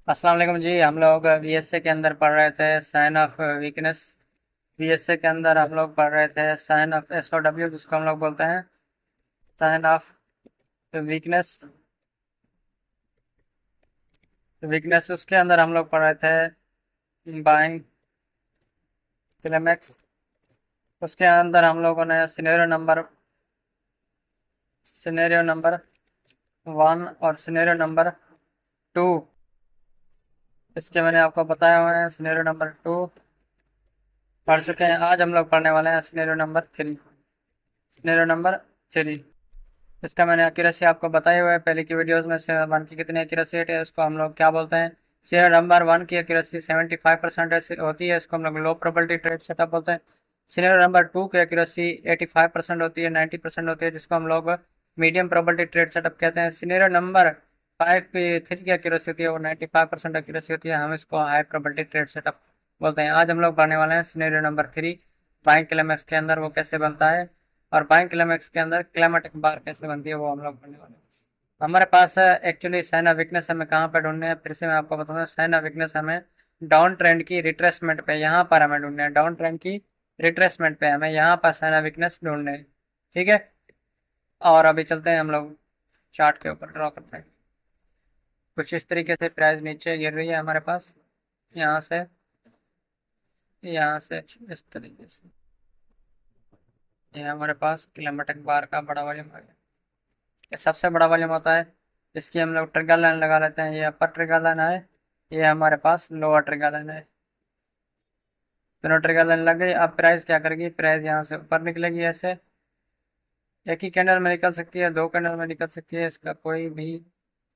अस्सलाम वालेकुम जी। हम लोग बीएसए के अंदर पढ़ रहे थे साइन ऑफ वीकनेस। बीएसए के अंदर हम लोग पढ़ रहे थे साइन ऑफ एसओडब्ल्यू, जिसको हम लोग बोलते हैं साइन ऑफ वीकनेस। वीकनेस उसके अंदर हम लोग पढ़ रहे थे बाइंग क्लाइमेक्स। उसके अंदर हम लोगों ने सिनेरियो नंबर 1 और सिनेरियो नंबर 2, इसके मैंने आपको बताया हुआ है। सिनेरियो नंबर 2 पढ़ चुके हैं। आज हम लोग पढ़ने वाले हैं सिनेरियो नंबर 3। सिनेरियो नंबर 3, इसका मैंने एक्यूरेसी आपको बताई हुआ है पहले की वीडियोस में। से 1 की कितनी एक्यूरेसी है, इसको हम लोग क्या बोलते हैं। सिनेरियो नंबर 1 की एक्यूरेसी 75% होती है, इसको हम लोग लो प्रोबेबिलिटी ट्रेड सेटअप बोलते हैं। सिनेरियो नंबर 2 की एक्यूरेसी 85% होती है, 90% होती है, जिसको हम लोग मीडियम प्रोबेबिलिटी ट्रेड सेटअप कहते हैं। सिनेरियो नंबर 5 की 3 की एक्यूरेसी होती है, वो 95% एक्यूरेसी होती है, हम इसको हाई प्रोबेबिलिटी ट्रेड सेटअप बोलते हैं। आज हम लोग पढ़ने वाले हैं सिनेरियो नंबर 3, बाइंग क्लेमेक्स के अंदर वो कैसे बनता है, और बाइंग क्लेमेक्स के अंदर क्लेमेटिक बार कैसे बनती है, वो हम लोग पढ़ने वाले हैं। हमारे पास एक्चुअली साइन ऑफ वीकनेस हमें कहाँ पर ढूंढने हैं, फिर से मैं आपको बताऊंगा। साइन ऑफ वीकनेस हमें डाउन ट्रेंड की रिट्रेसमेंट पे, यहाँ पर हमें ढूंढने हैं। डाउन ट्रेंड की रिट्रेसमेंट पे हमें यहाँ पर साइन ऑफ वीकनेस ढूंढने हैं। ठीक है, और अभी चलते हैं हम लोग चार्ट के ऊपर ड्रॉ करते हैं। कुछ इस तरीके से प्राइस नीचे गिर रही है हमारे पास, यहाँ से, यहाँ से इस तरीके से। ये हमारे पास क्लेमेटिक बार का बड़ा वॉल्यूम है। ये सबसे बड़ा वॉल्यूम होता है, इसकी हम लोग ट्रिगर लाइन लगा लेते हैं। ये अपर ट्रिगर लाइन है, ये हमारे पास लोअर ट्रिगर लाइन है। दोनों ट्रिगर लाइन लग गई। अब प्राइस क्या करेगी, प्राइस यहाँ से ऊपर निकलेगी ऐसे। एक ही कैंडल में निकल सकती है, 2 कैंडल में निकल सकती है, इसका कोई भी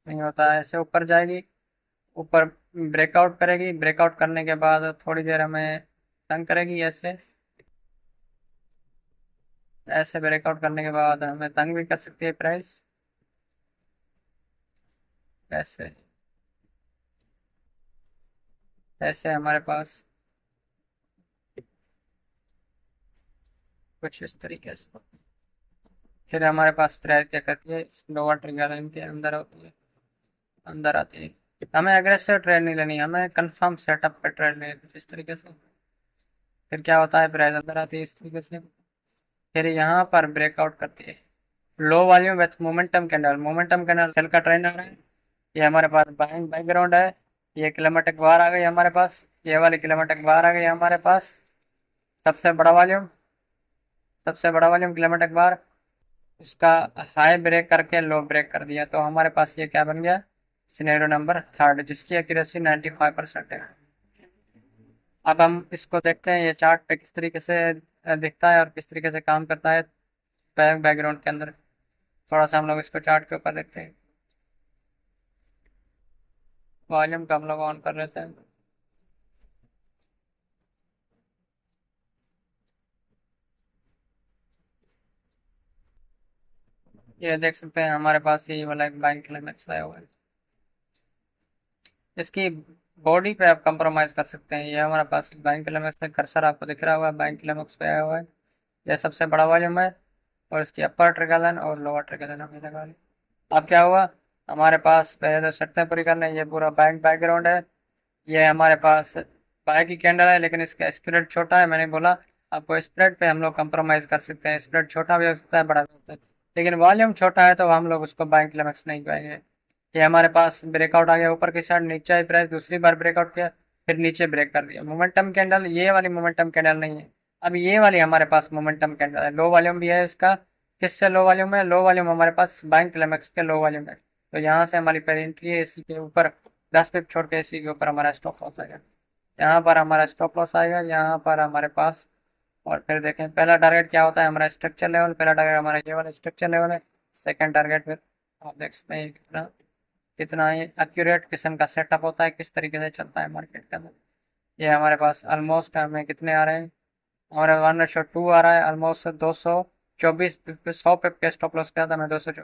नहीं होता है। ऐसे ऊपर जाएगी, ऊपर ब्रेकआउट करेगी, ब्रेकआउट करने के बाद थोड़ी देर हमें तंग करेगी ऐसे। ऐसे ब्रेकआउट करने के बाद हमें तंग भी कर सकती है प्राइस ऐसे। ऐसे हमारे पास कुछ इस तरीके से। फिर हमारे पास प्राइस क्या करती है, लोअर ट्रिगर लाइन के अंदर होती है, अंदर आती है। हमें एग्रेसिव ट्रेड नहीं लेनी, हमें कंफर्म सेटअप पे ट्रेड लेनी है कुछ इस तरीके से। फिर क्या होता है, प्राइस अंदर आती है इस तरीके से, फिर यहाँ पर ब्रेकआउट करती है। Low volume with momentum candle, momentum candle sell का ट्रेंड आ रहा है। ये हमारे पास बाइंग बैकग्राउंड है। ये क्लेमेटिक बार आ गई हमारे पास, ये वाली क्लेमेटिक बार आ गई हमारे पास। सबसे बड़ा वॉल्यूम, सबसे बड़ा वॉल्यूम क्लेमेटिक बार, इसका हाई ब्रेक करके लो ब्रेक कर दिया, तो हमारे पास ये क्या बन गया, सिनेरियो नंबर 3, जिसकी एक्यूरेसी 95% है। अब हम इसको देखते हैं, ये चार्ट पे किस तरीके से दिखता है और किस तरीके से काम करता है बैकग्राउंड के अंदर। थोड़ा सा हम लोग इसको चार्ट के ऊपर देखते हैं। वॉल्यूम का हम लोग ऑन कर लेते हैं। ये देख सकते हैं हमारे पास ये वाला एक बैंक क्लाइमेक्स आया हुआ है। इसकी बॉडी पे आप कंप्रोमाइज कर सकते हैं। ये हमारे पास बैंक क्लाइमेक्स में कर्सर आपको दिख रहा हुआ है, बैंक क्लाइमेक्स पे आया हुआ है। यह सबसे बड़ा वॉल्यूम है, और इसकी अपर ट्रिगर लाइन और लोअर ट्रिगर लाइन हमने लगा ली। अब क्या हुआ, हमारे पास पहले तो शर्तें पूरी करने, ये पूरा बैंक बैकग्राउंड है। ये हमारे पास बाय की कैंडल है, लेकिन इसका स्प्रेड छोटा है। मैंने बोला आपको, स्प्रेड पे हम लोग कंप्रोमाइज कर सकते हैं। स्प्रेड छोटा भी हो सकता है, बड़ा भी हो सकता है, लेकिन वॉल्यूम छोटा है तो हम लोग उसको बैंक क्लाइमेक्स नहीं कहेंगे। ये हमारे पास ब्रेकआउट आ गया ऊपर की साइड, नीचे आई प्राइस, दूसरी बार ब्रेकआउट किया, फिर नीचे ब्रेक कर दिया। मोमेंटम कैंडल, ये वाली मोमेंटम कैंडल नहीं है। अब ये वाली हमारे पास मोमेंटम कैंडल है, लो वॉल्यूम भी है इसका। किससे लो वॉल्यूम है, लो वॉल्यूम हमारे पास बैंक क्लाइमेक्स के लो वॉल्यूम है। तो यहाँ से हमारी पहली एंट्री है, इसी के ऊपर 10 पिप छोड़ के इसी के ऊपर हमारा स्टॉप लॉस आएगा। यहाँ पर हमारा स्टॉप लॉस आएगा, यहाँ पर हमारे पास। और फिर देखें पहला टारगेट क्या होता है, हमारा स्ट्रक्चर लेवल। पहला टारगेट हमारा ये वाला स्ट्रक्चर लेवल है। सेकंड टारगेट, फिर आप देख सकते हैं कितना कितना ये एक्यूरेट किस्म का सेटअप होता है, किस तरीके से चलता है मार्केट के अंदर। ये हमारे पास ऑलमोस्ट हमें कितने आ रहे हैं, हमारे 1:2 आ रहा है, ऑलमोस्ट 224 100 पिप के स्टॉप लॉस किया था मैं, 224